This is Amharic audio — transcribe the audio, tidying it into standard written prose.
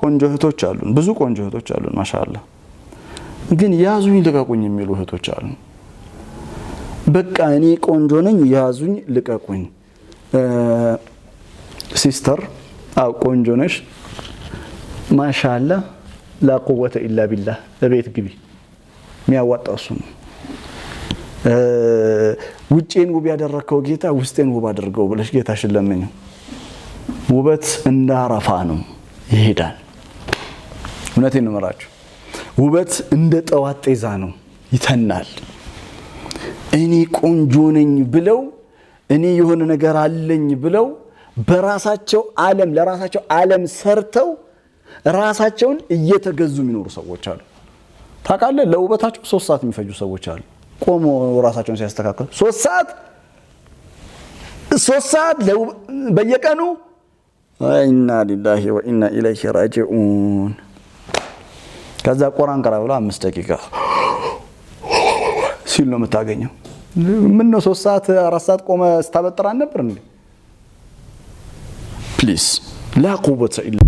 ቆንጆ እህቶች አሉን ብዙ ቆንጆ እህቶች አሉን ማሻአላህ ግን ያዙኝ ልቀቁኝ የሚሉ እህቶች አሉ በቃ እኔ ቆንጆ ነኝ ያዙኝ ልቀቁኝ ሲስተር አው ቆንጆ ነሽ ማሻአላህ لا قوه الا بالله ለቤት ግቢ የሚያዋጣው እሱ ነው ውጪን ውብ ያደረከው ጌታ ውስጤን ውብ አድርገው ብለሽ ጌታሽን ለምኝ ውበት እንዳራፋ ነው ይሄዳል እውነቴን ነው መራችሁ ውበት እንደ ጠዋት ጤዛ ነው ይተናል እኔ ቆንጆ ነኝ ብለው እኔ የሆነ ነገር አለኝ ብለው በራሳቸው ዓለም ለራሳቸው ዓለም ሰርተው ራሳቸውን እየተገዙ የሚኖሩ ሰዎች አሉ ታውቃለህ ለውበታቸው 3 ሰዓት የሚፈጁ ሰዎች አሉ ቆሞ ራሳቸውን ሲያስተካክሉ 3 ሰዓት በየቀኑ ኢና ሊላሂ ወኢና ኢለይሂ ራጂዑን ከዛ ቁርአን ቀራ ብለው 5 ደቂቃ ሲል ነው የምታገኘው ምን ነው 3 ሰዓት 4 ሰዓት ቆመ ስታበጥራ ነበር እንዴ ፕሊዝ ላ ቁወተ ኢላ